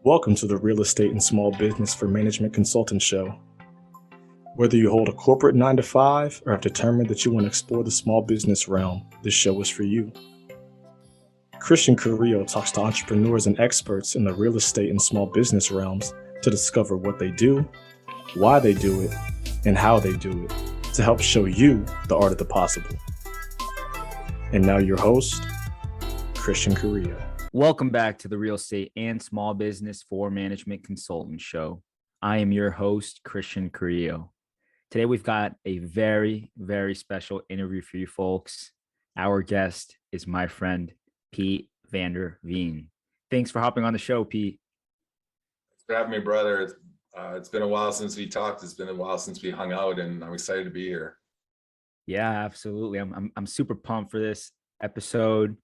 Welcome to the Real Estate and Small Business for Management Consultant Show. Whether you hold a corporate 9-to-5 or have determined that you want to explore the small business realm, this show is for you. Christian Carrillo talks to entrepreneurs and experts in the real estate and small business realms to discover what they do, why they do it, and how they do it to help show you the art of the possible. And now your host, Christian Carrillo. Welcome back to the Real Estate and Small Business for Management Consultant Show. I am your host, Christian Carrillo. Today, we've got a very, very special interview for you folks. Our guest is my friend, Pete VanderVeen. Thanks for hopping on the show, Pete. Thanks for having me, brother. It's been a while since we talked. It's been a while since we hung out, and I'm excited to be here. Yeah, absolutely. I'm super pumped for this episode,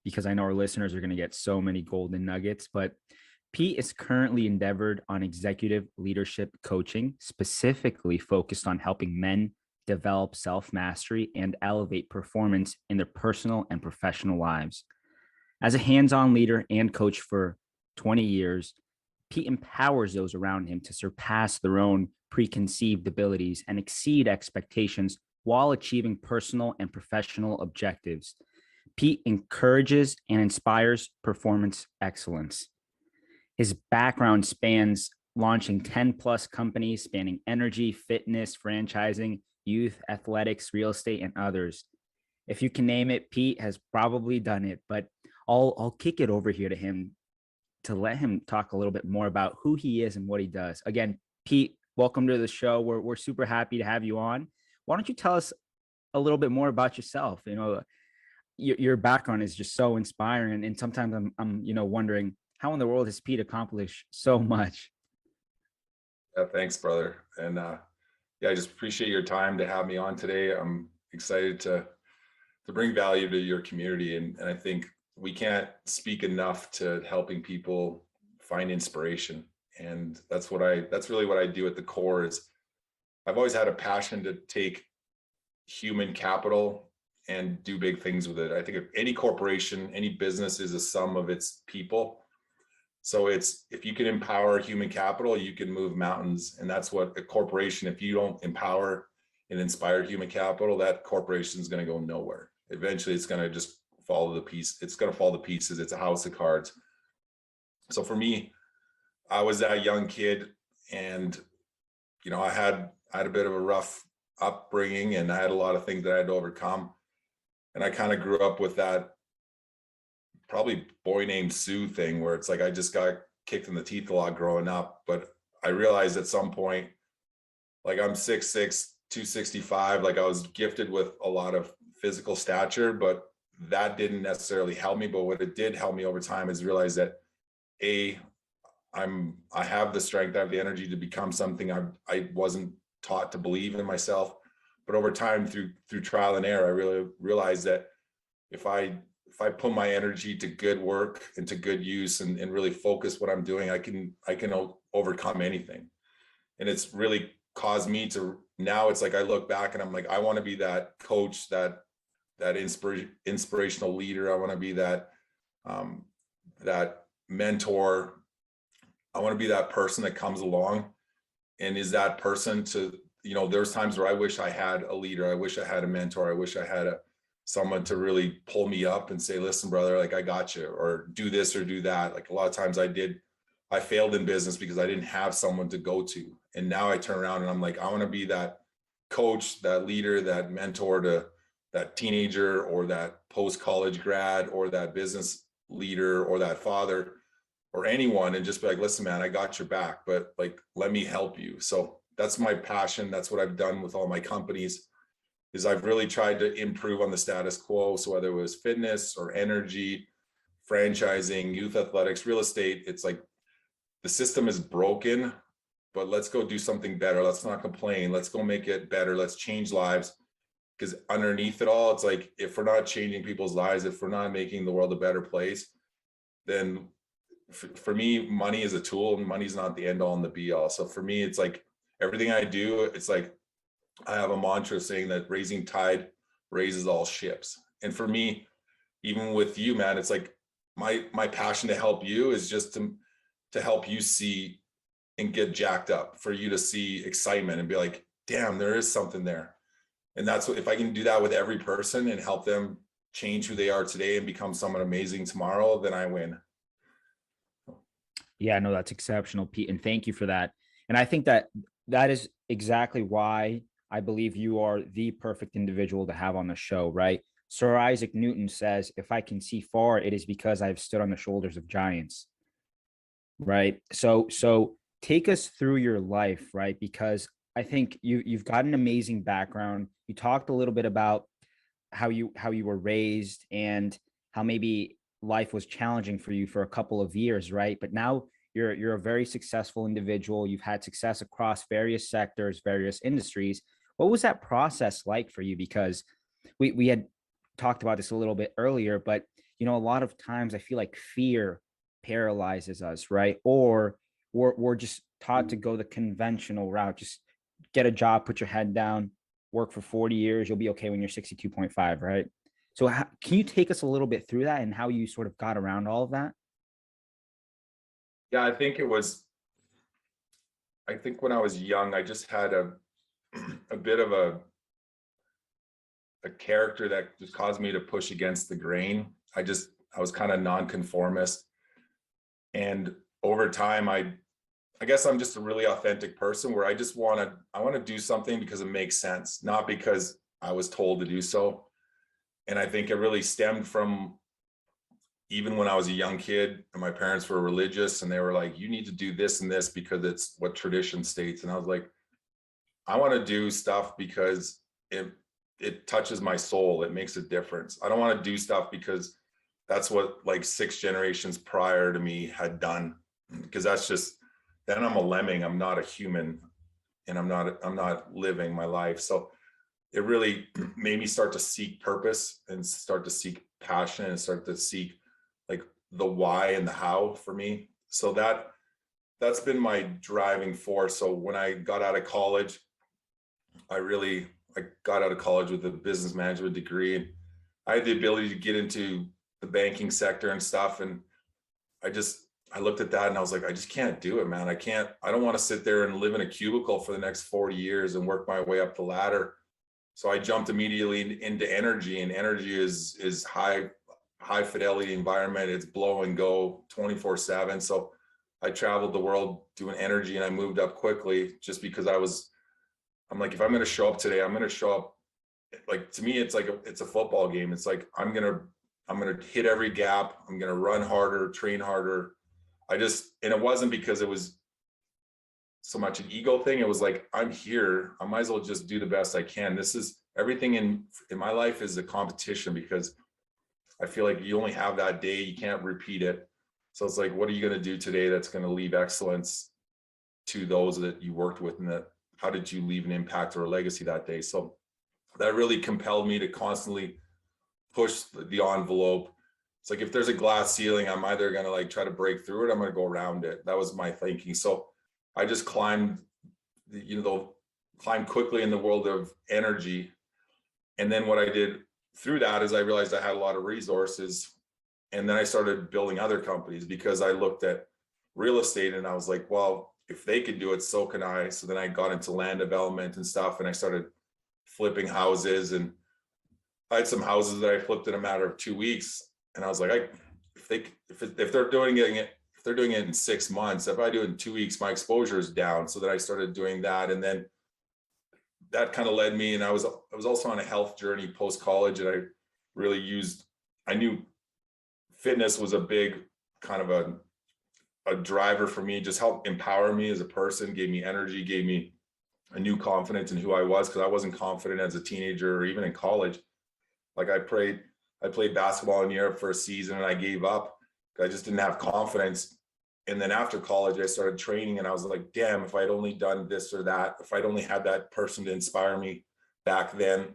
because I know our listeners are going to get so many golden nuggets. But Pete is currently endeavored on executive leadership coaching, specifically focused on helping men develop self-mastery and elevate performance in their personal and professional lives. As a hands-on leader and coach for 20 years, Pete empowers those around him to surpass their own preconceived abilities and exceed expectations while achieving personal and professional objectives. Pete encourages and inspires performance excellence. His background spans launching 10 plus companies spanning energy, fitness, franchising, youth, athletics, real estate, and others. If you can name it, Pete has probably done it, but I'll kick it over here to him to let him talk a little bit more about who he is and what he does. Again, Pete, welcome to the show. We're super happy to have you on. Why don't you tell us a little bit more about yourself? Your background is just so inspiring, and sometimes I'm wondering, how in the world has Pete accomplished so much? Yeah, thanks, brother. And I just appreciate your time to have me on today. I'm excited to bring value to your community, and I think we can't speak enough to helping people find inspiration. And that's really what I do at the core. Is I've always had a passion to take human capital and do big things with it. I think any corporation, any business is a sum of its people. So if you can empower human capital, you can move mountains. And that's what a corporation, if you don't empower and inspire human capital, that corporation is going to go nowhere. Eventually it's going to just fall to pieces. It's a house of cards. So for me, I was that young kid, and I had a bit of a rough upbringing, and I had a lot of things that I had to overcome. And I kind of grew up with that probably boy named Sue thing, where it's like I just got kicked in the teeth a lot growing up. But I realized at some point, like I'm 6'6", 265, like I was gifted with a lot of physical stature, but that didn't necessarily help me. But what it did help me over time is realize that I have the strength, I have the energy to become something I wasn't taught to believe in myself. But over time, through trial and error, I really realized that if I put my energy to good work and to good use and really focus what I'm doing, I can overcome anything. And it's really caused me to, now it's like I look back and I'm like, I want to be that coach, that inspirational leader. I want to be that mentor. I want to be that person that comes along and is that person to, there's times where I wish I had a leader. I wish I had a mentor. I wish I had someone to really pull me up and say, listen, brother, like I got you, or do this or do that. Like a lot of times I failed in business because I didn't have someone to go to. And now I turn around and I'm like, I want to be that coach, that leader, that mentor to that teenager or that post-college grad or that business leader or that father or anyone, and just be like, listen, man, I got your back, but like, let me help you. So that's my passion. That's what I've done with all my companies, is I've really tried to improve on the status quo. So whether it was fitness or energy, franchising, youth athletics, real estate, it's like the system is broken, but let's go do something better. Let's not complain. Let's go make it better. Let's change lives. Because underneath it all, it's like, if we're not changing people's lives, if we're not making the world a better place, then for me, money is a tool, and money's not the end all and the be all. So for me, it's like everything I do, it's like I have a mantra saying that raising tide raises all ships. And for me, even with you, man, it's like my passion to help you is just to to help you see and get jacked up, for you to see excitement and be like, damn, there is something there. And that's what, if I can do that with every person and help them change who they are today and become someone amazing tomorrow, then I win. Yeah, no, that's exceptional, Pete. And thank you for that. And I think that that is exactly why I believe you are the perfect individual to have on the show, right? Sir Isaac Newton says, if I can see far, it is because I've stood on the shoulders of giants, right? So take us through your life, right? Because I think you've got an amazing background. You talked a little bit about how you were raised and how maybe life was challenging for you for a couple of years, right? But now you're a very successful individual. You've had success across various sectors, various industries. What was that process like for you? Because we had talked about this a little bit earlier, but a lot of times I feel like fear paralyzes us, right? Or we're just taught to go the conventional route. Just get a job, put your head down, work for 40 years, you'll be okay when you're 62.5, right? So can you take us a little bit through that and how you sort of got around all of that? Yeah, I think when I was young, I just had a bit of a character that just caused me to push against the grain. I was kind of nonconformist. And over time, I guess I'm just a really authentic person where I want to do something because it makes sense, not because I was told to do so. And I think it really stemmed from even when I was a young kid and my parents were religious and they were like, you need to do this and this because it's what tradition states. And I was like, I want to do stuff because it touches my soul. It makes a difference. I don't want to do stuff because that's what like 6 generations prior to me had done, because that's just, then I'm a lemming. I'm not a human, and I'm not living my life. So it really made me start to seek purpose and start to seek passion and start to seek like the why and the how for me. So that's been my driving force. So when I got out of college, I got out of college with a business management degree, and I had the ability to get into the banking sector and stuff. And I looked at that and I was like, I just can't do it, man. I don't want to sit there and live in a cubicle for the next 40 years and work my way up the ladder. So I jumped immediately into energy, and energy is high fidelity environment. It's blow and go 24/7. So I traveled the world doing energy, and I moved up quickly just because I'm like, if I'm going to show up today, I'm going to show up. Like, to me, it's like it's a football game. It's like, I'm going to hit every gap. I'm going to run harder, train harder. And it wasn't because it was so much an ego thing. It was like, I'm here. I might as well just do the best I can. This is everything in my life is a competition, because I feel like you only have that day. You can't repeat it. So it's like, what are you going to do today that's going to leave excellence to those that you worked with, and how did you leave an impact or a legacy that day? So that really compelled me to constantly push the envelope. It's like, if there's a glass ceiling, I'm either going to like try to break through it, I'm going to go around it. That was my thinking. So I just climbed quickly in the world of energy. And then what I did through that is I realized I had a lot of resources. And then I started building other companies, because I looked at real estate and I was like, well, if they could do it, so can I. So then I got into land development and stuff, and I started flipping houses, and I had some houses that I flipped in a matter of 2 weeks. And I was like, if they're doing it in 6 months, if I do it in 2 weeks, my exposure is down. So then I started doing that. And then that kind of led me, and I was also on a health journey post-college, and I knew fitness was a big kind of a driver for me, just helped empower me as a person, gave me energy, gave me a new confidence in who I was, because I wasn't confident as a teenager or even in college. Like, I played basketball in Europe for a season and I gave up. I just didn't have confidence. And then after college, I started training, and I was like, damn, if I'd only done this or that, if I'd only had that person to inspire me back then.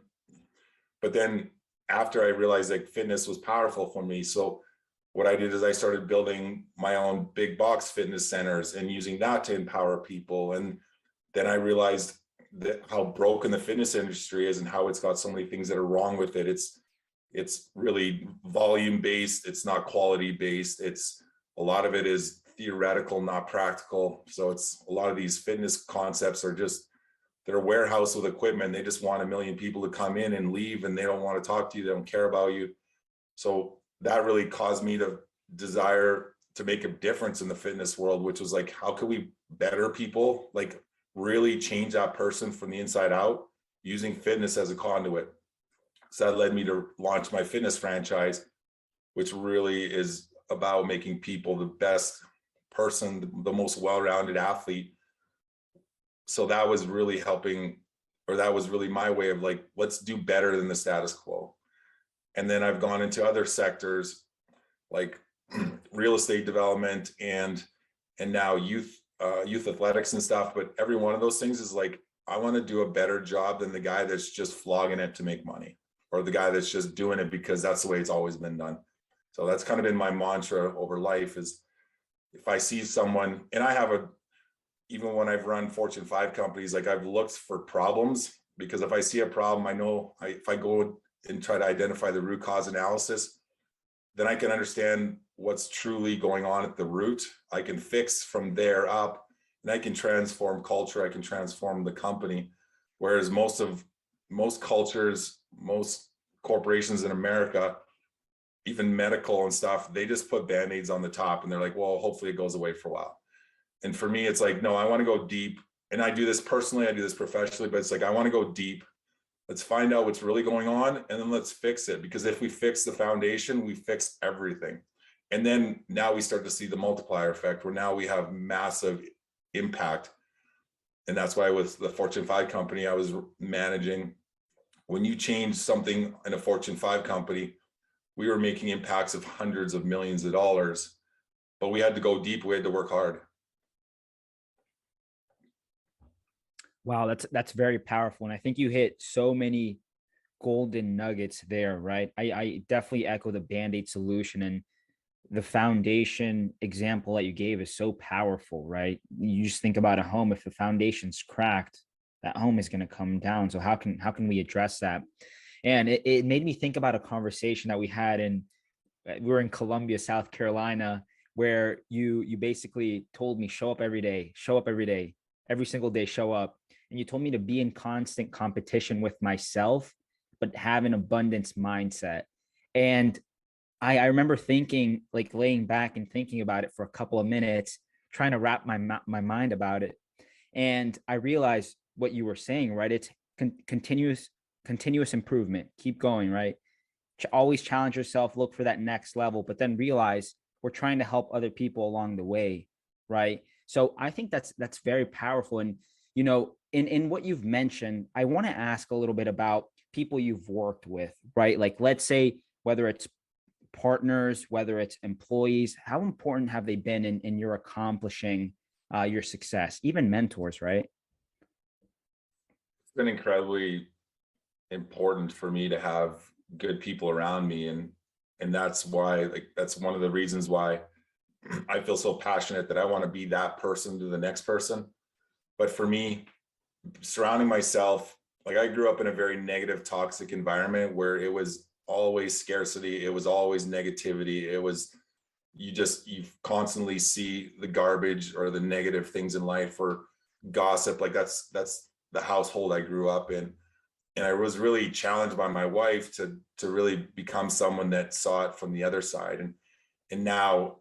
But then after, I realized like fitness was powerful for me. So what I did is I started building my own big box fitness centers and using that to empower people. And then I realized that how broken the fitness industry is and how it's got so many things that are wrong with it. It's really volume based. It's not quality based. A lot of it is theoretical, not practical. So it's a lot of these fitness concepts are just, they're a warehouse with equipment. They just want 1 million people to come in and leave, and they don't want to talk to you. They don't care about you. So that really caused me to desire to make a difference in the fitness world, which was like, how can we better people, like really change that person from the inside out using fitness as a conduit. So that led me to launch my fitness franchise, which really is about making people the best person, the most well-rounded athlete. So that was really helping, or that was really my way of like, let's do better than the status quo. And then I've gone into other sectors like real estate development and now youth athletics and stuff. But every one of those things is like, I want to do a better job than the guy that's just flogging it to make money, or the guy that's just doing it because that's the way it's always been done. So that's kind of been my mantra over life, is if I see someone, and I have even when I've run Fortune 5 companies, like I've looked for problems, because if I see a problem, I know if I go and try to identify the root cause analysis, then I can understand what's truly going on at the root. I can fix from there up, and I can transform culture. I can transform the company. Whereas most cultures, most corporations in America, even medical and stuff, they just put band-aids on the top and they're like, well, hopefully it goes away for a while. And for me, it's like, no, I want to go deep. And I do this personally, I do this professionally, but it's like, I want to go deep. Let's find out what's really going on, and then let's fix it. Because if we fix the foundation, we fix everything. And then now we start to see the multiplier effect, where now we have massive impact. And that's why with the Fortune 5 company I was managing, when you change something in a Fortune 5 company, we were making impacts of hundreds of millions of dollars, but we had to go deep. We had to work hard. Wow, that's very powerful. And I think you hit so many golden nuggets there, right? I definitely echo the Band-Aid solution, and the foundation example that you gave is so powerful, right? You just think about a home. If the foundation's cracked, that home is going to come down. So how can we address that? And it made me think about a conversation that we had we were in Columbia, South Carolina, where you basically told me, show up every day, every single day, show up. And you told me to be in constant competition with myself, but have an abundance mindset. And I remember thinking, like laying back and thinking about it for a couple of minutes, trying to wrap my mind about it. And I realized what you were saying, right? It's continuous improvement. Keep going, right? Always challenge yourself, look for that next level, but then realize we're trying to help other people along the way, right? So I think that's very powerful. And in what you've mentioned, I want to ask a little bit about people you've worked with, right? Like, let's say whether it's partners, whether it's employees, how important have they been in your accomplishing your success? Even mentors, right? It's been incredibly important for me to have good people around me, and that's why, like, that's one of the reasons why I feel so passionate that I want to be that person to the next person. But for me, surrounding myself, like I grew up in a very negative, toxic environment where it was always scarcity. It was always negativity. It was, you constantly see the garbage or the negative things in life, or gossip. Like that's the household I grew up in. And I was really challenged by my wife to really become someone that saw it from the other side. And now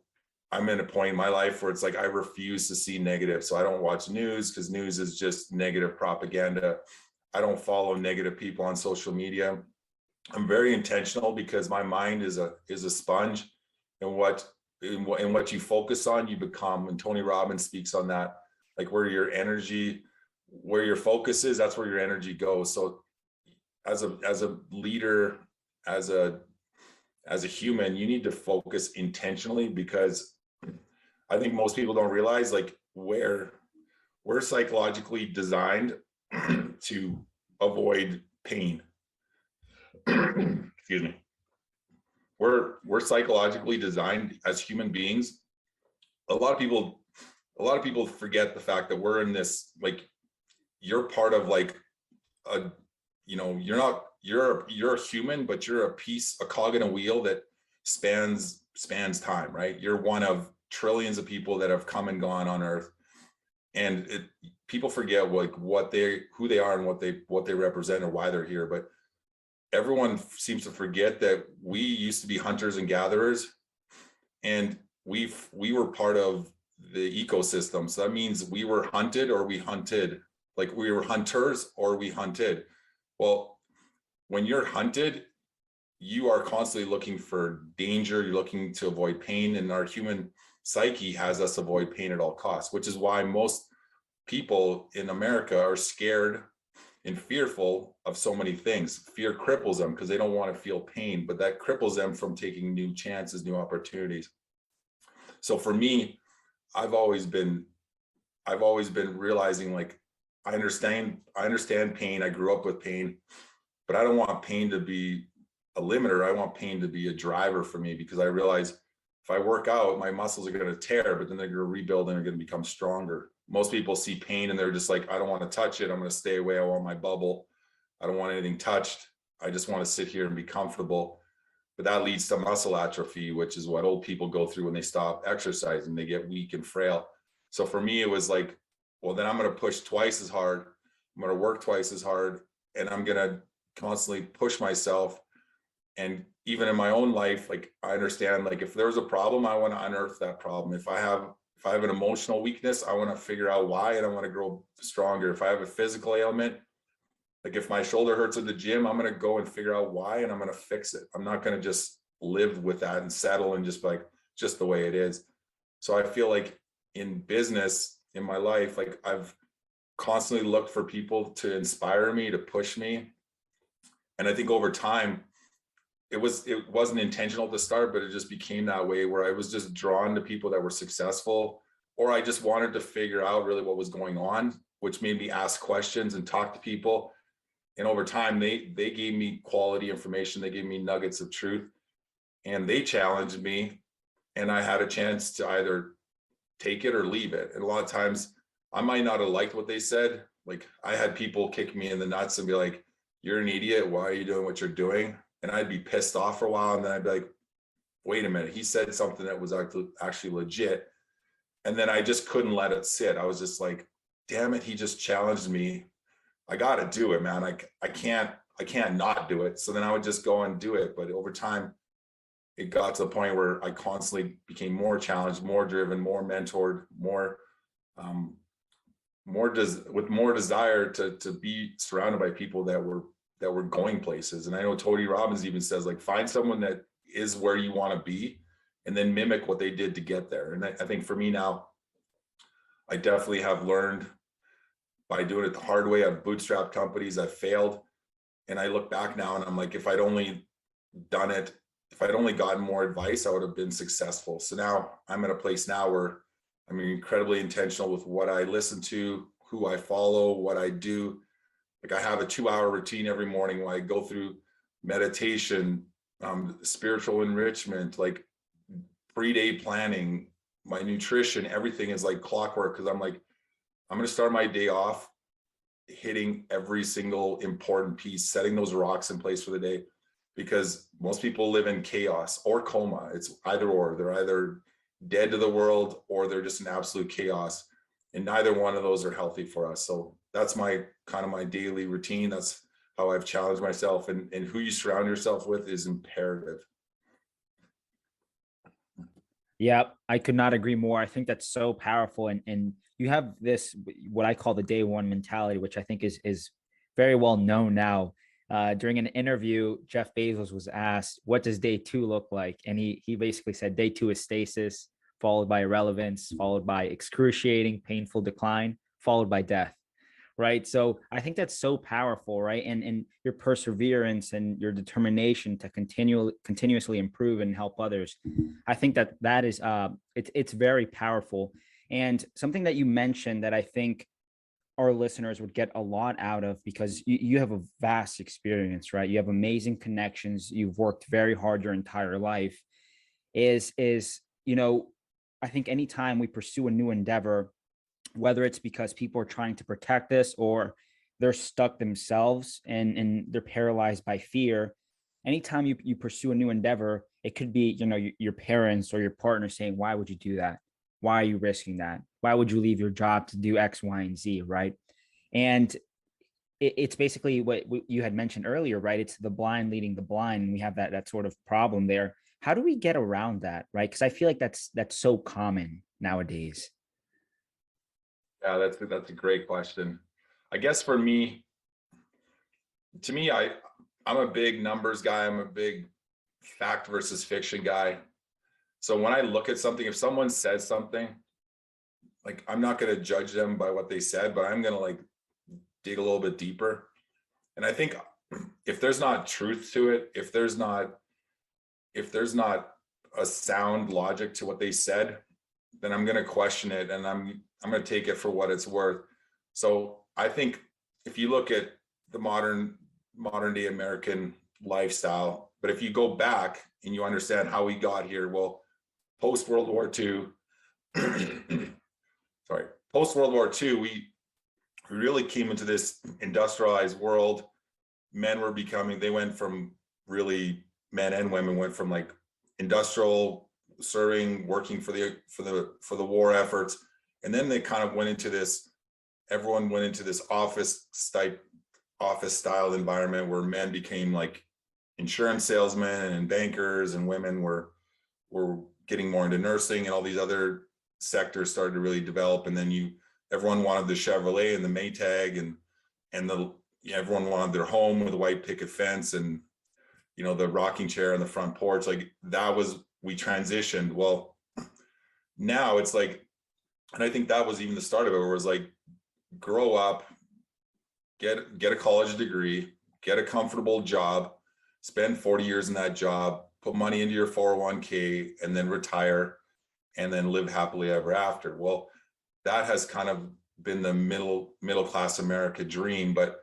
I'm in a point in my life where it's like, I refuse to see negative. So I don't watch news, because news is just negative propaganda. I don't follow negative people on social media. I'm very intentional, because my mind is a sponge, and what you focus on, you become. And Tony Robbins speaks on that, like where your focus is, that's where your energy goes. So as a leader, as a human, you need to focus intentionally, because I think most people don't realize, like, we're psychologically designed to avoid pain. Excuse me. We're psychologically designed as human beings. A lot of people forget the fact that we're in this, like, you're part of like you're a human, but you're a cog in a wheel that spans time, right? You're one of trillions of people that have come and gone on earth. And people forget like who they are and what they represent or why they're here. But everyone seems to forget that we used to be hunters and gatherers, and we were part of the ecosystem. So that means we were hunted or we hunted, like we were hunters or we hunted. Well, when you're hunted, you are constantly looking for danger. You're looking to avoid pain, and our human psyche has us avoid pain at all costs, which is why most people in America are scared and fearful of so many things. Fear cripples them because they don't want to feel pain, but that cripples them from taking new chances, new opportunities. So for me, I've always been realizing, like, I understand pain. I grew up with pain, but I don't want pain to be a limiter. I want pain to be a driver for me, because I realize if I work out, my muscles are going to tear, but then they're going to rebuild and they're going to become stronger. Most people see pain and they're just like, I don't want to touch it. I'm going to stay away. I want my bubble. I don't want anything touched. I just want to sit here and be comfortable. But that leads to muscle atrophy, which is what old people go through when they stop exercising. They get weak and frail. So for me, it was like, well, then I'm going to push twice as hard. I'm going to work twice as hard, and I'm going to constantly push myself. And even in my own life, like, I understand, like, if there's a problem, I want to unearth that problem. If I have an emotional weakness, I want to figure out why, and I want to grow stronger. If I have a physical ailment, like if my shoulder hurts at the gym, I'm going to go and figure out why, and I'm going to fix it. I'm not going to just live with that and settle and just like, just the way it is. So I feel like in business, in my life, like, I've constantly looked for people to inspire me, to push me. And I think over time, it wasn't intentional to start, but it just became that way, where I was just drawn to people that were successful, or I just wanted to figure out really what was going on, which made me ask questions and talk to people. And over time, they gave me quality information. They gave me nuggets of truth, and they challenged me, and I had a chance to either take it or leave it. And a lot of times I might not have liked what they said. Like, I had people kick me in the nuts and be like, you're an idiot. Why are you doing what you're doing? And I'd be pissed off for a while. And then I'd be like, wait a minute, he said something that was actually legit. And then I just couldn't let it sit. I was just like, damn it, he just challenged me. I got to do it, man. I can't not do it. So then I would just go and do it. But over time, it got to the point where I constantly became more challenged, more driven, more mentored, with more desire to be surrounded by people that were going places. And I know Tony Robbins even says, like, find someone that is where you want to be, and then mimic what they did to get there. And I think for me now, I definitely have learned by doing it the hard way. I've bootstrapped companies, I've failed. And I look back now and I'm like, if I'd only done it, if I'd only gotten more advice, I would have been successful. So now I'm at a place now where I'm incredibly intentional with what I listen to, who I follow, what I do. Like, I have a 2-hour routine every morning where I go through meditation, spiritual enrichment, like pre-day planning, my nutrition, everything is like clockwork. Cause I'm like, I'm going to start my day off hitting every single important piece, setting those rocks in place for the day, because most people live in chaos or coma. It's either or. They're either dead to the world or they're just in absolute chaos. And neither one of those are healthy for us. So that's my kind of my daily routine. That's how I've challenged myself, and who you surround yourself with is imperative. Yeah, I could not agree more. I think that's so powerful. And you have this, what I call the day one mentality, which I think is very well known now. During an interview, Jeff Bezos was asked, what does day two look like? And he basically said, day two is stasis, followed by irrelevance, followed by excruciating, painful decline, followed by death. Right. So I think that's so powerful, right? And your perseverance and your determination to continuously improve and help others. I think that is it's very powerful. And something that you mentioned that I think our listeners would get a lot out of, because you have a vast experience, right? You have amazing connections. You've worked very hard your entire life. Is I think anytime we pursue a new endeavor, whether it's because people are trying to protect us or they're stuck themselves and they're paralyzed by fear, anytime you pursue a new endeavor, it could be, your parents or your partner saying, why would you do that? Why are you risking that? Why would you leave your job to do X, Y, and Z, right? And it's basically what you had mentioned earlier, right? It's the blind leading the blind. And we have that sort of problem there. How do we get around that, right? Because I feel like that's so common nowadays. Yeah, that's a great question. I guess for me, to me, I'm a big numbers guy. I'm a big fact versus fiction guy. So when I look at something, if someone says something, like I'm not going to judge them by what they said, but I'm going to like dig a little bit deeper. And I think if there's not truth to it, if there's not a sound logic to what they said, then I'm going to question it, and I'm going to take it for what it's worth. So I think if you look at the modern day American lifestyle, but if you go back and you understand how we got here, well, post World War II, post World War II, we really came into this industrialized world. Men went from really, men and women went from like industrial serving, working for the war efforts, and then they kind of went into this. Everyone went into this office style environment where men became like insurance salesmen and bankers, and women were getting more into nursing, and all these other sectors started to really develop. And then everyone wanted the Chevrolet and the Maytag, and everyone wanted their home with a white picket fence and the rocking chair on the front porch. Like we transitioned. Well, now it's like, and I think that was even the start of it, where it was like, grow up, get a college degree, get a comfortable job, spend 40 years in that job, put money into your 401k, and then retire, and then live happily ever after. Well, that has kind of been the middle class America dream, but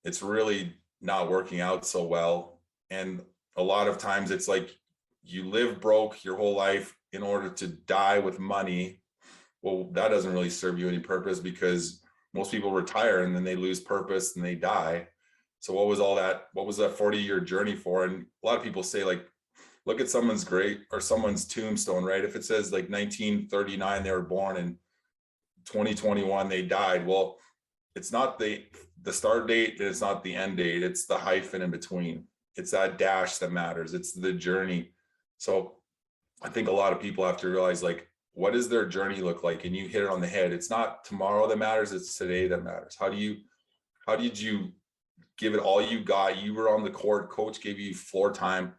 it's really not working out so well. And a lot of times it's like you live broke your whole life in order to die with money. Well, that doesn't really serve you any purpose, because most people retire and then they lose purpose and they die. So what was that 40-year journey for? And a lot of people say, like, look at someone's someone's tombstone, right? If it says like 1939 they were born and 2021 they died, well, it's not the start date and it's not the end date, it's the hyphen in between. It's that dash that matters. It's the journey. So I think a lot of people have to realize, like, what does their journey look like? And you hit it on the head. It's not tomorrow that matters, it's today that matters. How did you give it all you got? You were on the court, coach gave you floor time.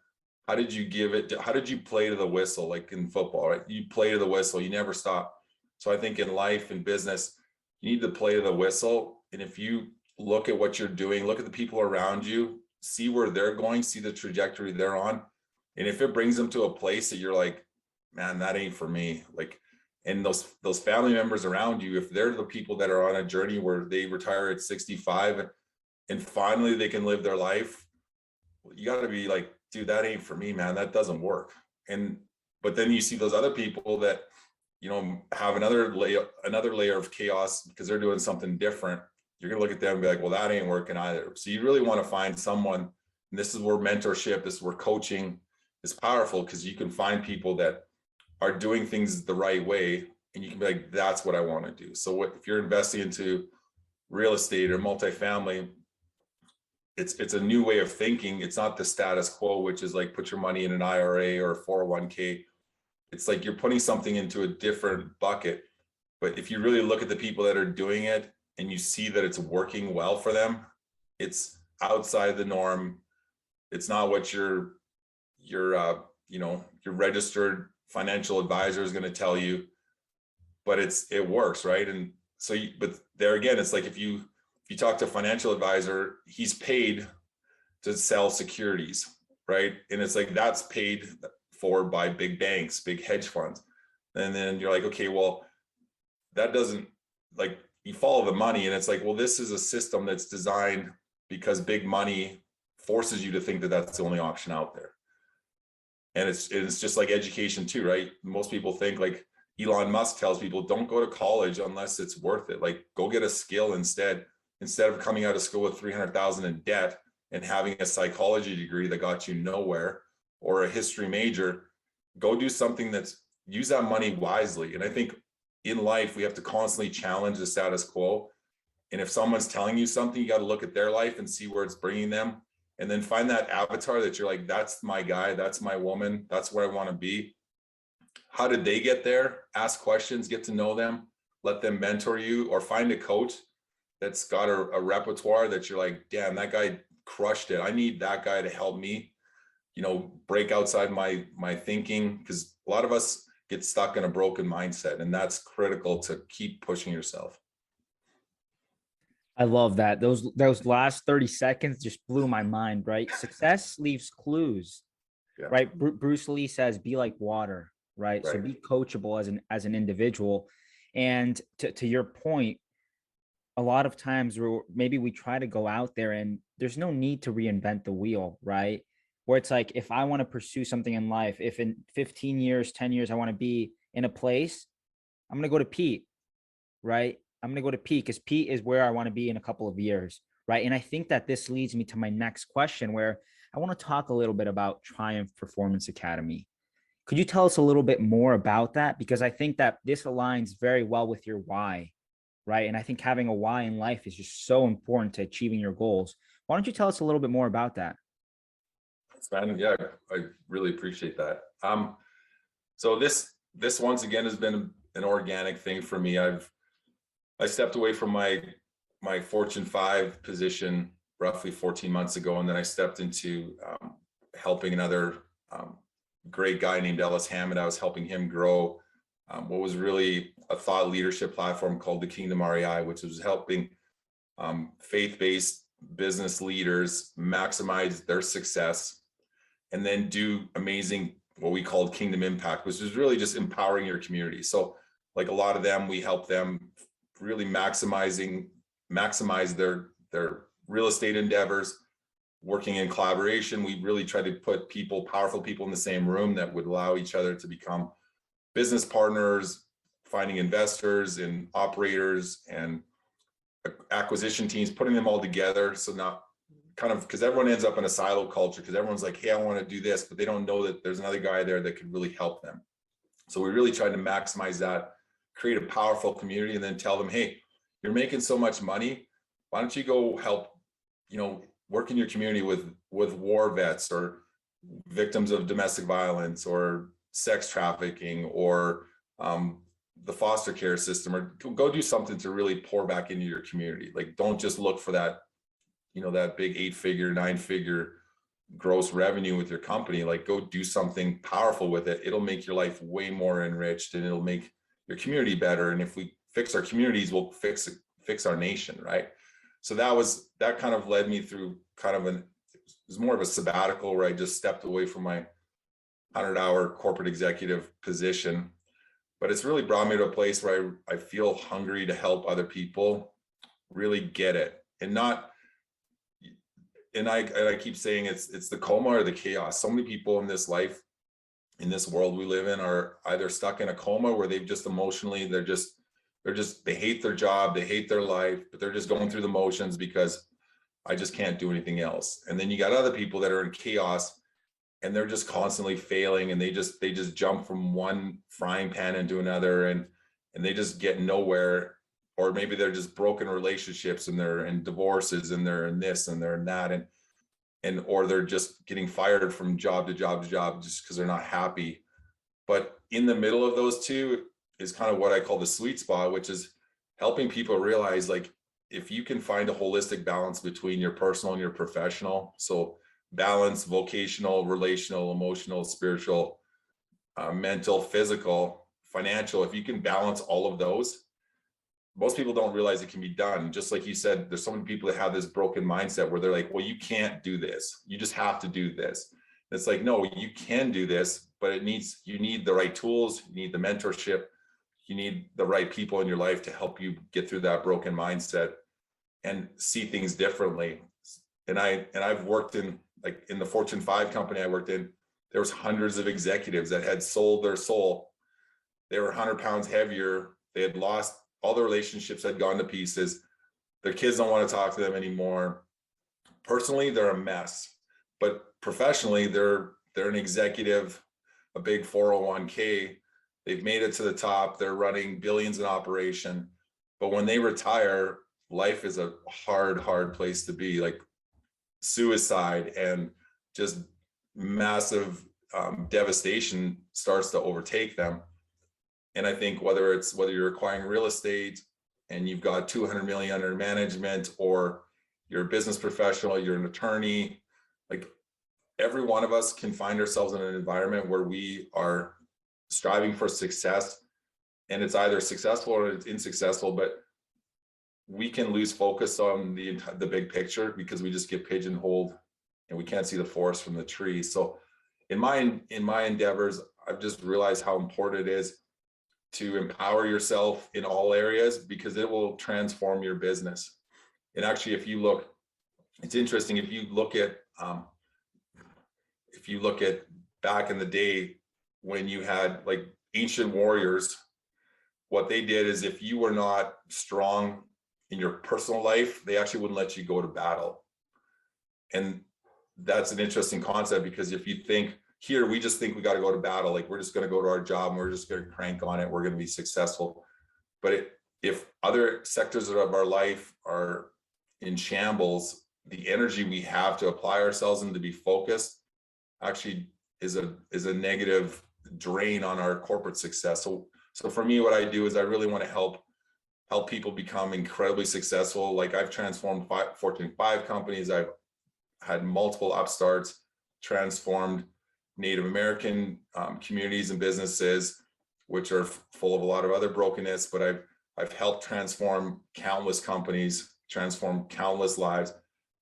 How did you give it? How did you play to the whistle? Like in football, right? You play to the whistle, you never stop. So I think in life and business, you need to play to the whistle. And if you look at what you're doing, look at the people around you, see where they're going, see the trajectory they're on. And if it brings them to a place that you're like, man, that ain't for me. Like, and those family members around you, if they're the people that are on a journey where they retire at 65 and finally they can live their life, you got to be like, dude, that ain't for me, man. That doesn't work. But then you see those other people that, have another layer of chaos because they're doing something different. You're going to look at them and be like, well, that ain't working either. So you really want to find someone, and this is where mentorship, this is where coaching is powerful, because you can find people that are doing things the right way, and you can be like, that's what I want to do. So if you're investing into real estate or multifamily, it's a new way of thinking. It's not the status quo, which is like put your money in an IRA or a 401k. It's like you're putting something into a different bucket. But if you really look at the people that are doing it and you see that it's working well for them, it's outside the norm. It's not what your registered financial advisor is going to tell you, but it works, right? And so, but there again, it's like if you talk to a financial advisor, he's paid to sell securities, right? And it's like that's paid for by big banks, big hedge funds. And then you're like, okay, well, that doesn't, like, you follow the money, and it's like, well, this is a system that's designed because big money forces you to think that that's the only option out there. And it's just like education too, right? Most people think, like Elon Musk tells people, don't go to college unless it's worth it. Like, go get a skill instead of coming out of school with 300,000 in debt and having a psychology degree that got you nowhere, or a history major. Go do something use that money wisely. And I think in life, we have to constantly challenge the status quo. And if someone's telling you something, you got to look at their life and see where it's bringing them. And then find that avatar that you're like, that's my guy, that's my woman, that's where I want to be. How did they get there? Ask questions, get to know them, let them mentor you, or find a coach that's got a repertoire that you're like, damn, that guy crushed it. I need that guy to help me, break outside my thinking, because a lot of us get stuck in a broken mindset, and that's critical to keep pushing yourself. I love that. Those last 30 seconds just blew my mind, right? Success leaves clues, right? Bruce Lee says, be like water, right? So be coachable as an individual. And to your point, a lot of times maybe we try to go out there and there's no need to reinvent the wheel, right? Where it's like, if I want to pursue something in life, if in 15 years, 10 years, I want to be in a place, I'm going to go to Pete, right? I'm going to go to Pete because Pete is where I want to be in a couple of years, right? And I think that this leads me to my next question, where I want to talk a little bit about Triumph Performance Academy. Could you tell us a little bit more about that? Because I think that this aligns very well with your why, right? And I think having a why in life is just so important to achieving your goals. Why don't you tell us a little bit more about that? Yeah, I really appreciate that. So this once again has been an organic thing for me. I stepped away from my Fortune 5 position roughly 14 months ago, and then I stepped into helping another great guy named Ellis Hammond. I was helping him grow what was really a thought leadership platform called the Kingdom REI, which was helping faith-based business leaders maximize their success and then do amazing, what we called Kingdom Impact, which is really just empowering your community. So like a lot of them, we help them really maximize their real estate endeavors, working in collaboration. We really try to put powerful people in the same room that would allow each other to become business partners, finding investors and operators and acquisition teams, putting them all together. So not kind of, because everyone ends up in a silo culture, because everyone's like, hey, I want to do this, but they don't know that there's another guy there that could really help them. So we really tried to maximize that, create a powerful community, and then tell them, hey, you're making so much money. Why don't you go help, work in your community with war vets or victims of domestic violence or sex trafficking or the foster care system, or go do something to really pour back into your community. Like, don't just look for that, that big 8-figure, 9-figure gross revenue with your company. Like, go do something powerful with it. It'll make your life way more enriched, and it'll make your community better. And if we fix our communities, we'll fix our nation, right? So that kind of led me through it was more of a sabbatical, where I just stepped away from my 100-hour corporate executive position. But it's really brought me to a place where I feel hungry to help other people really get it. And I keep saying it's the coma or the chaos. So many people in this life, in this world we live in, are either stuck in a coma where they've just emotionally, they hate their job, they hate their life, but they're just going through the motions because I just can't do anything else. And then you got other people that are in chaos, and they're just constantly failing, and they just jump from one frying pan into another, and they just get nowhere. Or maybe they're just broken relationships, and they're in divorces, and they're in this and they're in that, or they're just getting fired from job to job to job just because they're not happy. But in the middle of those two is kind of what I call the sweet spot, which is helping people realize, like, if you can find a holistic balance between your personal and your professional, so balance, vocational, relational, emotional, spiritual, mental, physical, financial, if you can balance all of those, most people don't realize it can be done. Just like you said, there's so many people that have this broken mindset where they're like, well, you can't do this. You just have to do this. And it's like, no, you can do this, but you need the right tools, you need the mentorship, you need the right people in your life to help you get through that broken mindset and see things differently. And I've worked in the Fortune 5 company I worked in, there was hundreds of executives that had sold their soul. They were 100 pounds heavier. They had lost, all the relationships had gone to pieces. Their kids don't want to talk to them anymore. Personally, they're a mess, but professionally, they're an executive, a big 401k. They've made it to the top. They're running billions in operation. But when they retire, life is a hard place to be. Like suicide and just massive devastation starts to overtake them. And I think whether you're acquiring real estate and you've got 200 million under management, or you're a business professional, you're an attorney, like every one of us can find ourselves in an environment where we are striving for success, and it's either successful or it's unsuccessful, but we can lose focus on the big picture because we just get pigeonholed and we can't see the forest from the tree. So in my endeavors, I've just realized how important it is to empower yourself in all areas, because it will transform your business. And actually, if you look, it's interesting, if you look at back in the day when you had like ancient warriors, what they did is if you were not strong in your personal life, they actually wouldn't let you go to battle. And that's an interesting concept, because if you think here, we just think we got to go to battle, like we're just going to go to our job and we're just going to crank on it, we're going to be successful. But if other sectors of our life are in shambles, the energy we have to apply ourselves and to be focused actually is a negative drain on our corporate success. So for me, what I do is I really want to help people become incredibly successful. Like I've transformed Fortune 5 companies. I've had multiple upstarts, transformed Native American communities and businesses, which are full of a lot of other brokenness, but I've helped transform countless companies, transform countless lives.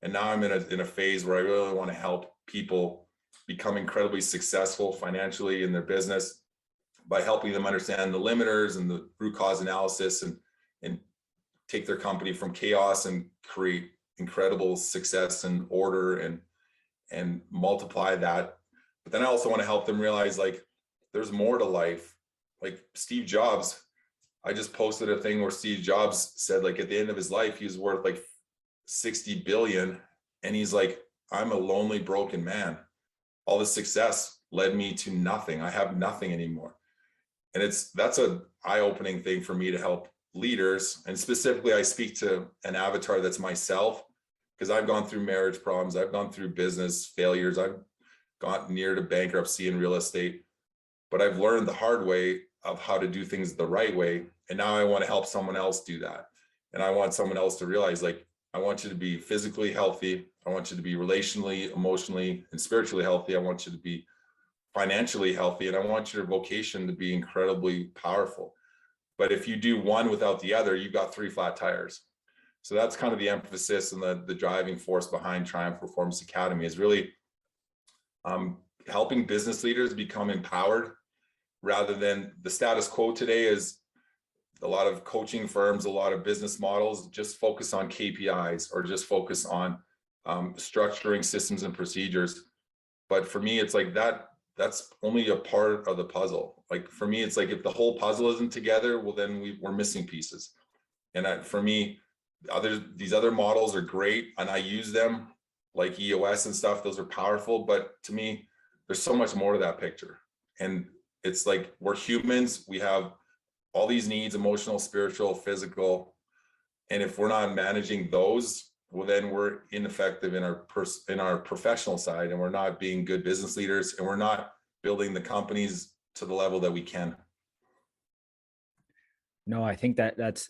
And now I'm in a phase where I really want to help people become incredibly successful financially in their business by helping them understand the limiters and the root cause analysis, and take their company from chaos and create incredible success and order and multiply that. But then I also want to help them realize like there's more to life. Like Steve Jobs, I just posted a thing where Steve Jobs said like at the end of his life, he was worth like 60 billion. And he's like, I'm a lonely, broken man. All the success led me to nothing. I have nothing anymore. And that's an eye-opening thing for me to help leaders. And specifically, I speak to an avatar that's myself, because I've gone through marriage problems. I've gone through business failures. I've got near to bankruptcy in real estate, but I've learned the hard way of how to do things the right way. And now I want to help someone else do that. And I want someone else to realize, like, I want you to be physically healthy. I want you to be relationally, emotionally, and spiritually healthy. I want you to be financially healthy. And I want your vocation to be incredibly powerful. But if you do one without the other, you've got 3 flat tires. So that's kind of the emphasis and the driving force behind Triumph Performance Academy, is really helping business leaders become empowered, rather than the status quo today is a lot of coaching firms, a lot of business models just focus on KPIs or just focus on structuring systems and procedures. But for me, it's like that's only a part of the puzzle. Like for me, it's like if the whole puzzle isn't together, well, then we're missing pieces. And for me, these other models are great, and I use them, like EOS and stuff. Those are powerful, but to me, there's so much more to that picture. And it's like we're humans. We have all these needs: emotional, spiritual, physical. And if we're not managing those, well, then we're ineffective in our professional side, and we're not being good business leaders, and we're not building the companies to the level that we can. No, I think that's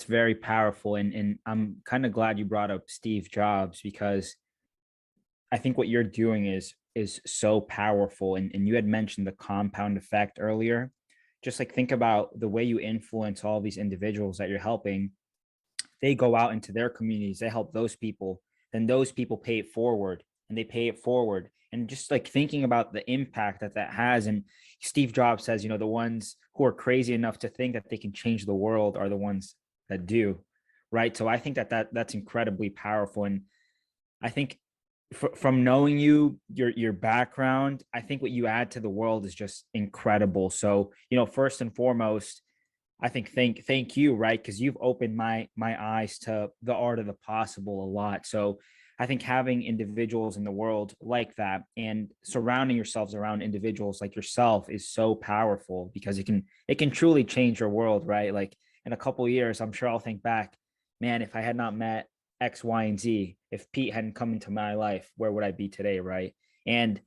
very powerful. And I'm kind of glad you brought up Steve Jobs, because I think what you're doing is so powerful. And you had mentioned the compound effect earlier. Just like think about the way you influence all these individuals that you're helping. They go out into their communities, they help those people, then those people pay it forward, and they pay it forward. And just like thinking about the impact that has. And Steve Jobs says, the ones who are crazy enough to think that they can change the world are the ones that do. Right. So I think that's incredibly powerful. And I think from knowing your background, I think what you add to the world is just incredible. So, first and foremost, I think thank you, right? Because you've opened my eyes to the art of the possible a lot. So I think having individuals in the world like that and surrounding yourselves around individuals like yourself is so powerful, because it can truly change your world, right? Like in a couple of years, I'm sure I'll think back, man, if I had not met X, Y, and Z, if Pete hadn't come into my life, where would I be today, right? And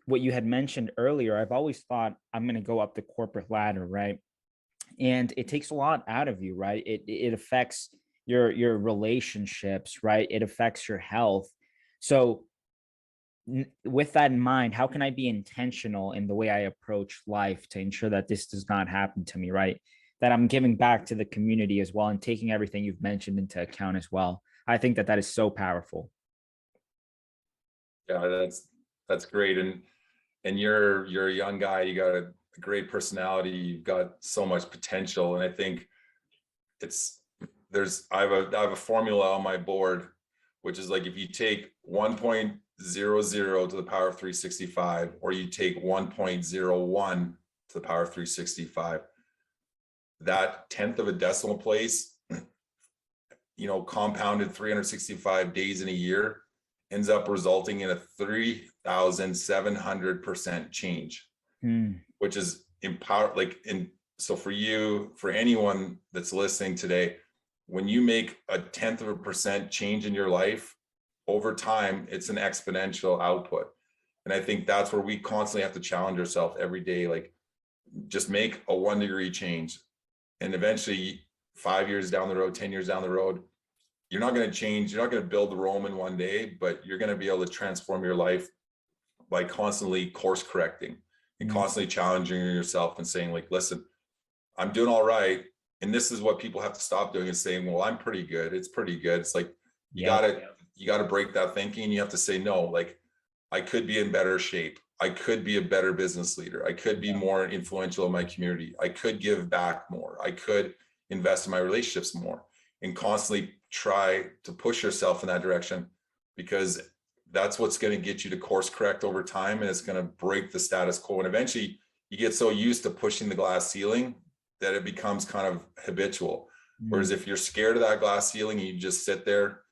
what you had mentioned earlier, I've always thought I'm going to go up the corporate ladder, right? And it takes a lot out of you, right? It affects your relationships, right? It affects your health. So with that in mind, how can I be intentional in the way I approach life to ensure that this does not happen to me, right? That I'm giving back to the community as well and taking everything you've mentioned into account as well. I think that is so powerful. Yeah, that's great. And you're a young guy, you got a great personality, you've got so much potential. And I think I have a formula on my board, which is like, if you take 1.00 to the power of 365, or you take 1.01 to the power of 365, that tenth of a decimal place, compounded 365 days in a year, ends up resulting in a 3,700% change, which is empower. So for anyone that's listening today, when you make a 0.1% change in your life over time, it's an exponential output. And I think that's where we constantly have to challenge ourselves every day. Like, just make a 1 degree change. And eventually 5 years down the road, 10 years down the road, you're not going to change. You're not going to build Rome in one day, but you're going to be able to transform your life by constantly course correcting and constantly challenging yourself and saying, like, listen, I'm doing all right. And this is what people have to stop doing, is saying, well, I'm pretty good. It's pretty good. It's like, you gotta break that thinking. You have to say, no, like, I could be in better shape. I could be a better business leader. I could be more influential in my community. I could give back more. I could invest in my relationships more, and constantly try to push yourself in that direction, because that's what's going to get you to course correct over time. And it's going to break the status quo. And eventually you get so used to pushing the glass ceiling that it becomes kind of habitual. Whereas if you're scared of that glass ceiling and you just sit there,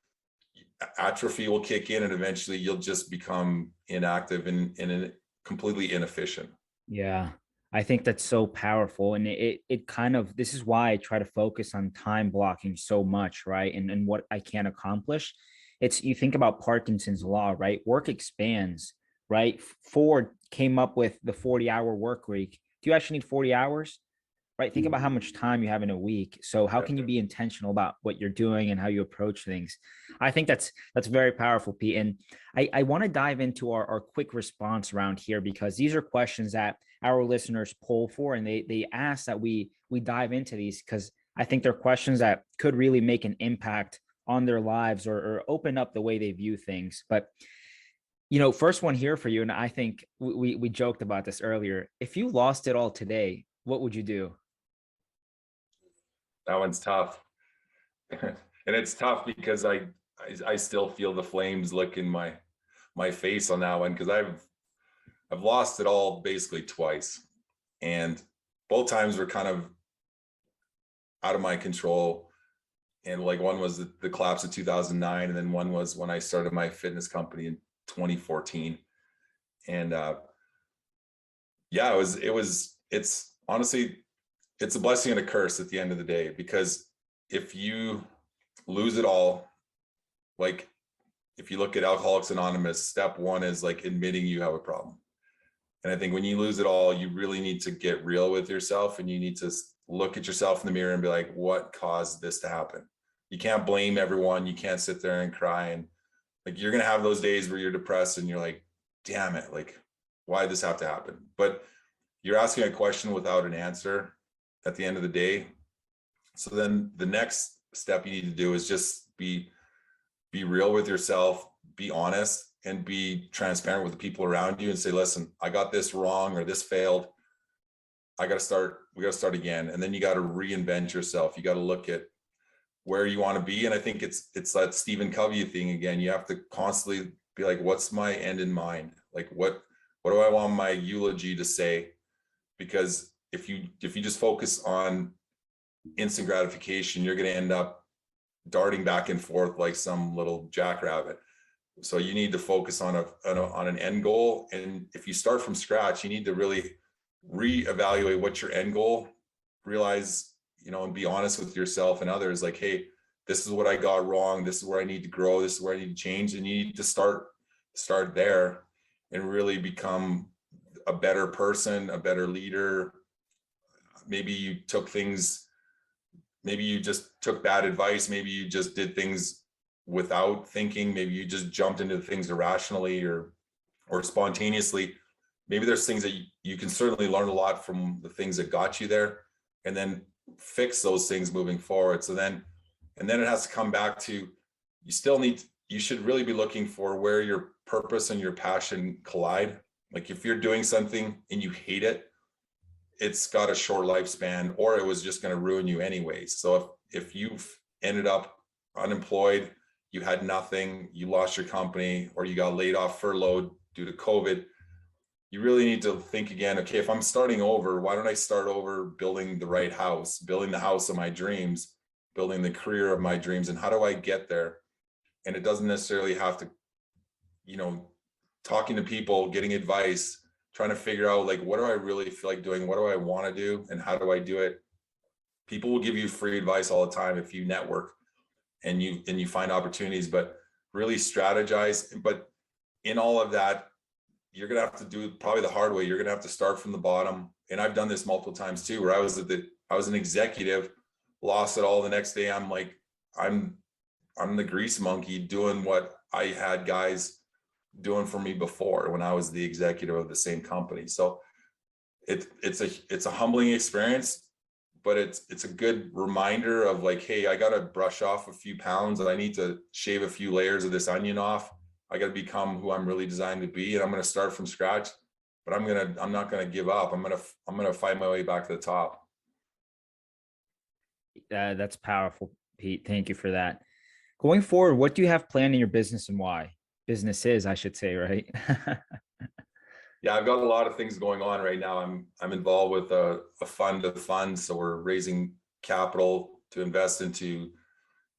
atrophy will kick in, and eventually you'll just become inactive and completely inefficient. Yeah, I think that's so powerful. And it kind of, this is why I try to focus on time blocking so much, right? And what I can accomplish. It's, you think about Parkinson's law, right? Work expands, right? Ford came up with the 40-hour work week. Do you actually need 40 hours? Right? Think about how much time you have in a week. So how can you be intentional about what you're doing and how you approach things? I think that's very powerful, Pete. And I want to dive into our quick response round here, because these are questions that our listeners poll for, and they ask that we dive into these, because I think they're questions that could really make an impact on their lives, or open up the way they view things. But first one here for you, and I think we joked about this earlier. If you lost it all today, what would you do? That one's tough. And it's tough because I still feel the flames lick in my face on that one, because I've lost it all basically twice, and both times were kind of out of my control. And like, one was the collapse of 2009, and then one was when I started my fitness company in 2014. And it's honestly, it's a blessing and a curse at the end of the day, because if you lose it all, like, if you look at Alcoholics Anonymous, step one is like admitting you have a problem. And I think when you lose it all, you really need to get real with yourself, and you need to look at yourself in the mirror and be like, what caused this to happen? You can't blame everyone. You can't sit there and cry. And like, you're going to have those days where you're depressed and you're like, damn it, like, why did this have to happen? But you're asking a question without an answer at the end of the day. So then the next step you need to do is just be real with yourself, be honest, and be transparent with the people around you, and say, listen, I got this wrong, or this failed. We got to start again. And then you got to reinvent yourself. You got to look at where you want to be. And I think it's that Stephen Covey thing again. You have to constantly be like, what's my end in mind? Like, what do I want my eulogy to say? Because if you just focus on instant gratification, you're going to end up darting back and forth like some little jackrabbit. So you need to focus on an end goal. And if you start from scratch, you need to really reevaluate what's your end goal, realize, and be honest with yourself and others, like, hey, this is what I got wrong. This is where I need to grow. This is where I need to change. And you need to start there and really become a better person, a better leader. Maybe you just took bad advice. Maybe you just did things without thinking. Maybe you just jumped into things irrationally or spontaneously. Maybe there's things that you can certainly learn a lot from the things that got you there, and then fix those things moving forward. And then it has to come back to, you should really be looking for where your purpose and your passion collide. Like if you're doing something and you hate it, it's got a short lifespan, or it was just going to ruin you anyway. So if you've ended up unemployed, you had nothing, you lost your company, or you got laid off, furloughed due to COVID, you really need to think again, okay, if I'm starting over, why don't I start over building the right house, building the house of my dreams, building the career of my dreams, and how do I get there? And it doesn't necessarily have to, talking to people, getting advice, trying to figure out, like, what do I really feel like doing? What do I want to do? And how do I do it? People will give you free advice all the time if you network and you find opportunities, but really strategize. But in all of that, you're going to have to do probably the hard way. You're going to have to start from the bottom. And I've done this multiple times too, where I was an executive, lost it all. The next day, I'm like, I'm the grease monkey doing what I had guys doing for me before when I was the executive of the same company. So it's a humbling experience, but it's a good reminder of like, hey, I got to brush off a few pounds, and I need to shave a few layers of this onion off. I got to become who I'm really designed to be, and I'm going to start from scratch, but I'm not going to give up. I'm going to find my way back to the top. That's powerful, Pete. Thank you for that. Going forward, what do you have planned in your business and why? Businesses, I should say, right? Yeah, I've got a lot of things going on right now. I'm involved with a fund of funds, so we're raising capital to invest into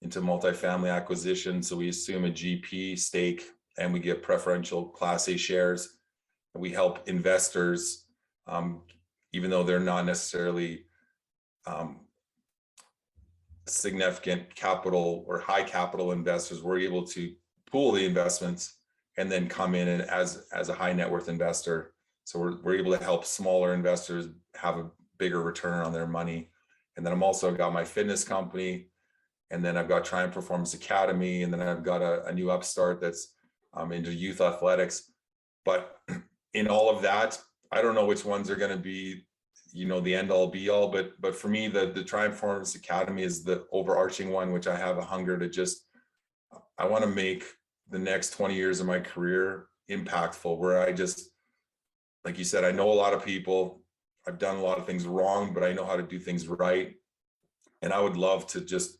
multifamily acquisition. So we assume a GP stake, and we get preferential Class A shares. And we help investors, even though they're not necessarily significant capital or high capital investors, we're able to pool the investments and then come in and as a high net worth investor. So we're able to help smaller investors have a bigger return on their money. And then I'm also got my fitness company, and then I've got Triumph Performance Academy, and then I've got a new upstart that's into youth athletics. But in all of that, I don't know which ones are going to be, the end all be all. But for me, the Triumph Performance Academy is the overarching one, which I have a hunger to I want to make the next 20 years of my career impactful, where I just, like you said, I know a lot of people, I've done a lot of things wrong, but I know how to do things right. And I would love to just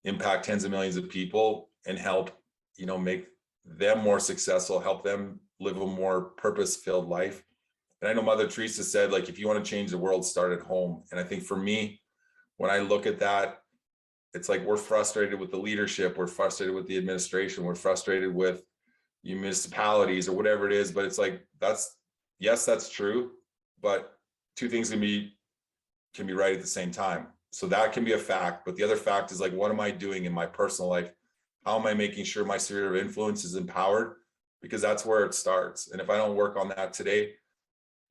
impact tens of millions of people and help, make them more successful, help them live a more purpose-filled life. And I know Mother Teresa said, like, if you want to change the world, start at home. And I think for me, when I look at that, it's like we're frustrated with the leadership, we're frustrated with the administration, we're frustrated with the municipalities or whatever it is. But it's like, that's true, but two things can be right at the same time. So that can be a fact, but the other fact is, like, what am I doing in my personal life? How am I making sure my sphere of influence is empowered? Because that's where it starts. And if I don't work on that today,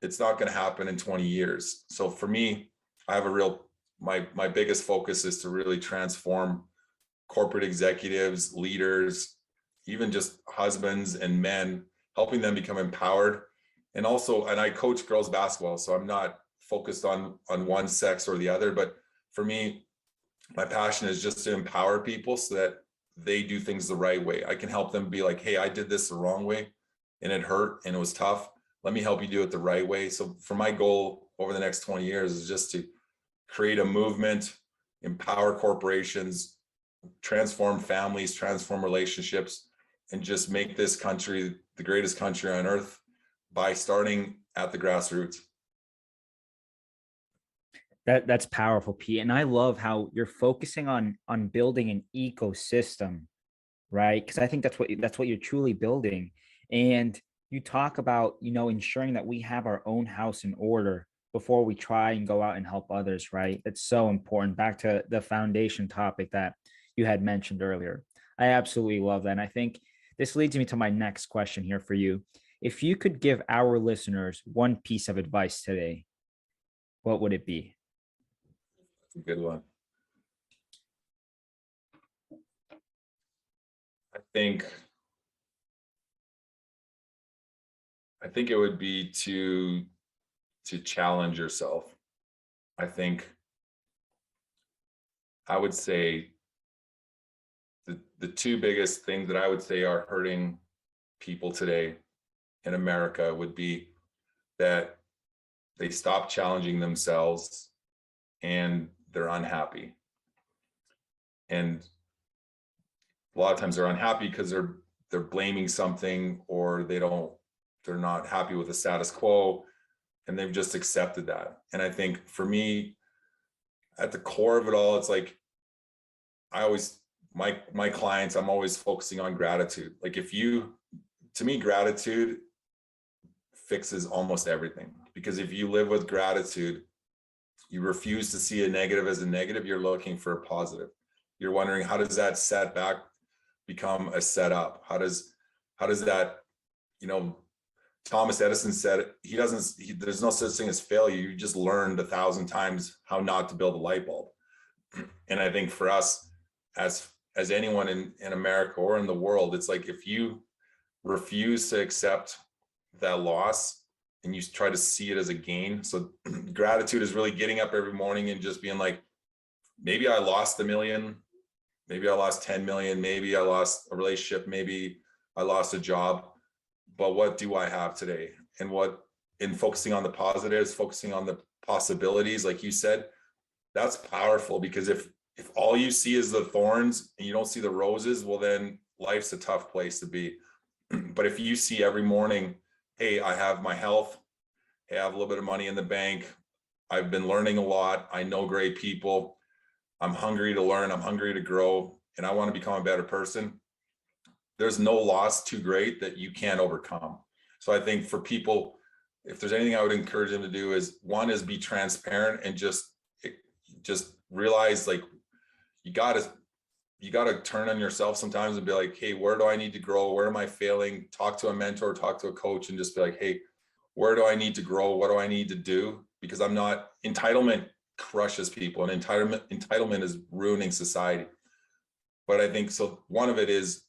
it's not going to happen in 20 years. So for me, I have my biggest focus is to really transform corporate executives, leaders, even just husbands and men, helping them become empowered. And I coach girls basketball, so I'm not focused on one sex or the other, but for me, my passion is just to empower people so that they do things the right way. I can help them be like, hey, I did this the wrong way and it hurt and it was tough. Let me help you do it the right way. So for my goal over the next 20 years is just to create a movement, empower corporations, transform families, transform relationships, and just make this country the greatest country on earth by starting at the grassroots. That's powerful, Pete. And I love how you're focusing on building an ecosystem right? Because I think that's what you're truly building. And you talk about, ensuring that we have our own house in order before we try and go out and help others, right? It's so important. Back to the foundation topic that you had mentioned earlier. I absolutely love that. And I think this leads me to my next question here for you. If you could give our listeners one piece of advice today, what would it be? That's a good one. I think it would be to challenge yourself. I would say the two biggest things that I would say are hurting people today in America would be that they stop challenging themselves and they're unhappy. And a lot of times they're unhappy because they're blaming something, or they're not happy with the status quo, and they've just accepted that. And I think for me, at the core of it all, it's like my clients, I'm always focusing on gratitude. Like to me, gratitude fixes almost everything, because if you live with gratitude, you refuse to see a negative as a negative, you're looking for a positive. You're wondering, how does that setback become a setup? How does that, Thomas Edison said there's no such thing as failure. You just learned 1,000 times how not to build a light bulb. And I think for us, as anyone in America or in the world, it's like, if you refuse to accept that loss and you try to see it as a gain. So gratitude is really getting up every morning and just being like, maybe I lost $1 million, maybe I lost 10 million, maybe I lost a relationship, maybe I lost a job, but what do I have today? And in focusing on the positives, focusing on the possibilities, like you said, that's powerful, because if all you see is the thorns and you don't see the roses, well, then life's a tough place to be. But if you see every morning, hey, I have my health, hey, I have a little bit of money in the bank, I've been learning a lot, I know great people, I'm hungry to learn, I'm hungry to grow, and I want to become a better person, there's no loss too great that you can't overcome. So I think for people, if there's anything I would encourage them to do, is one is be transparent and just realize, like, you got to turn on yourself sometimes and be like, hey, where do I need to grow? Where am I failing? Talk to a mentor, talk to a coach, and just be like, hey, where do I need to grow? What do I need to do? Because entitlement crushes people, and entitlement is ruining society. But I think, so one of it is,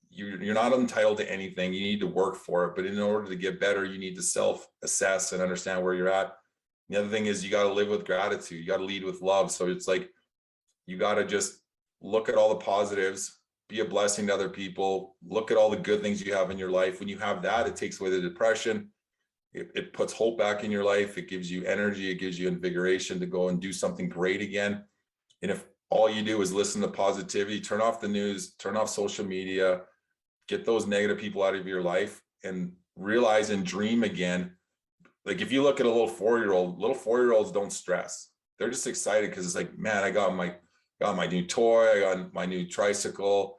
you're not entitled to anything. You need to work for it. But in order to get better, you need to self-assess and understand where you're at. The other thing is, you got to live with gratitude. You got to lead with love. So it's like, you got to just look at all the positives, be a blessing to other people, look at all the good things you have in your life. When you have that, it takes away the depression. It puts hope back in your life. It gives you energy. It gives you invigoration to go and do something great again. And if all you do is listen to positivity, turn off the news, turn off social media, get those negative people out of your life, and realize and dream again. Like, if you look at a little 4-year-olds don't stress. They're just excited because it's like, man, I got my new toy, I got my new tricycle,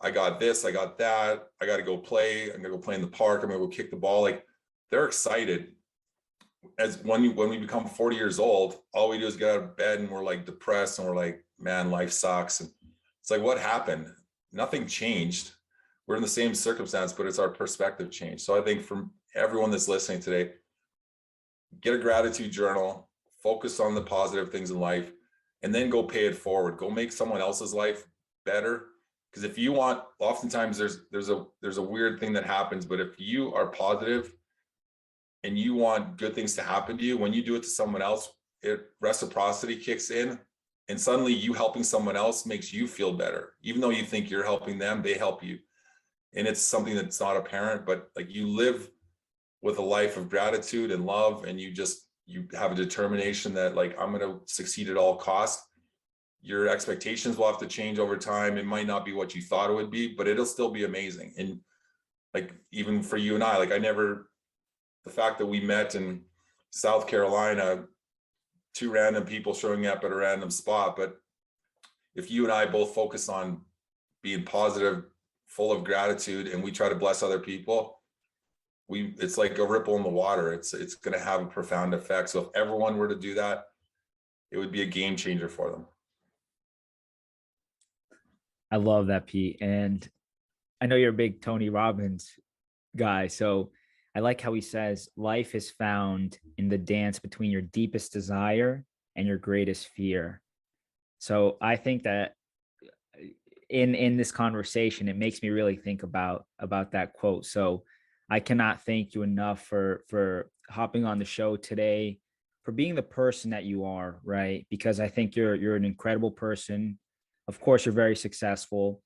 I got this, I got that, I got to go play, I'm gonna go play in the park, I'm gonna go kick the ball. Like, they're excited. As when we become 40 years old, all we do is get out of bed and we're like depressed and we're like, man, life sucks. And it's like, what happened? Nothing changed. We're in the same circumstance, but it's our perspective change. So I think from everyone that's listening today, get a gratitude journal, focus on the positive things in life, and then go pay it forward. Go make someone else's life better. Because if you want, oftentimes there's a weird thing that happens, but if you are positive and you want good things to happen to you, when you do it to someone else, reciprocity kicks in, and suddenly you helping someone else makes you feel better. Even though you think you're helping them, they help you. And it's something that's not apparent, but like, you live with a life of gratitude and love, and you have a determination that, like, I'm going to succeed at all costs. Your expectations will have to change over time. It might not be what you thought it would be, but it'll still be amazing. And like, even for you and I, like, the fact that we met in South Carolina, 2 random people showing up at a random spot, but if you and I both focus on being positive, full of gratitude and we try to bless other people, it's like a ripple in the water. It's going to have a profound effect. So if everyone were to do that, it would be a game changer for them. I love that, Pete. And I know you're a big Tony Robbins guy. So I like how he says life is found in the dance between your deepest desire and your greatest fear. So I think that in this conversation, it makes me really think about that quote. So I cannot thank you enough for hopping on the show today, for being the person that you are, right? Because I think you're an incredible person. Of course, you're very successful,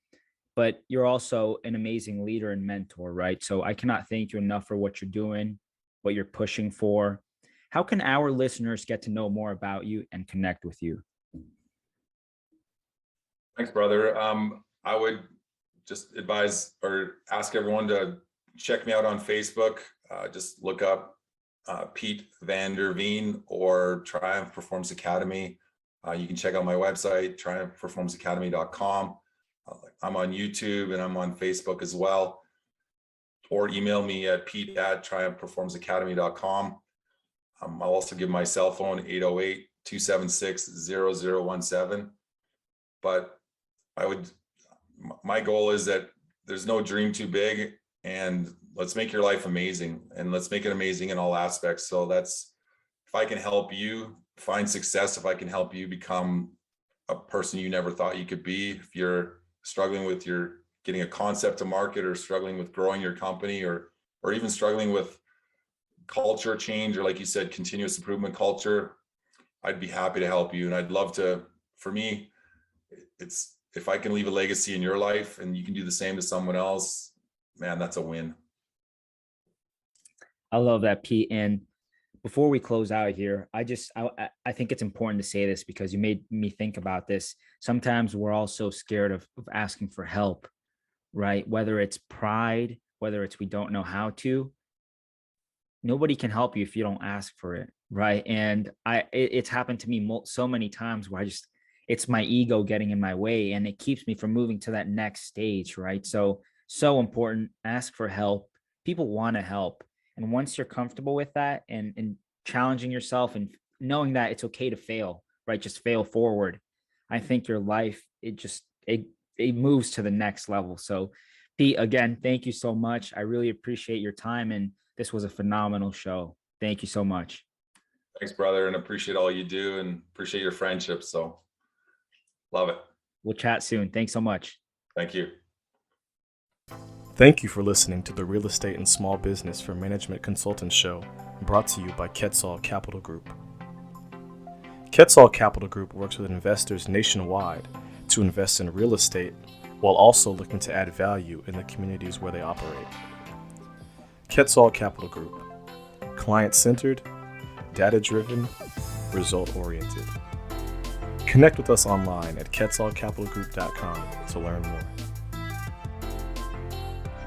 but you're also an amazing leader and mentor, right? So I cannot thank you enough for what you're doing, what you're pushing for. How can our listeners get to know more about you and connect with you? Thanks, brother. I would just advise or ask everyone to check me out on Facebook. Just look up Pete VanderVeen or Triumph Performance Academy. You can check out my website, triumphperformanceacademy.com. I'm on YouTube and I'm on Facebook as well. Or email me at pete@triumphperformanceacademy.com. I'll also give my cell phone 808-276-0017. But my goal is that there's no dream too big, and let's make your life amazing, and let's make it amazing in all aspects. So that's, if I can help you find success, if I can help you become a person you never thought you could be, if you're struggling with getting a concept to market, or struggling with growing your company, or even struggling with culture change, or like you said, continuous improvement culture, I'd be happy to help you. And I'd love to, for me, it's, if I can leave a legacy in your life and you can do the same to someone else, man, that's a win. I love that, Pete. And before we close out here, I think it's important to say this because you made me think about this. Sometimes we're all so scared of asking for help, right? Whether it's pride, whether it's we don't know how to. Nobody can help you if you don't ask for it, right? And it's happened to me so many times where it's my ego getting in my way, and it keeps me from moving to that next stage, right? So important. Ask for help. People want to help. And once you're comfortable with that and challenging yourself and knowing that it's okay to fail, right? Just fail forward. I think your life, it moves to the next level. So Pete, again, thank you so much. I really appreciate your time. And this was a phenomenal show. Thank you so much. Thanks, brother. And appreciate all you do and appreciate your friendship. So love it. We'll chat soon. Thanks so much. Thank you. Thank you for listening to the Real Estate and Small Business for Management Consultants Show, brought to you by Quetzal Capital Group. Quetzal Capital Group works with investors nationwide to invest in real estate while also looking to add value in the communities where they operate. Quetzal Capital Group, client-centered, data-driven, result-oriented. Connect with us online at quetzalcapitalgroup.com to learn more.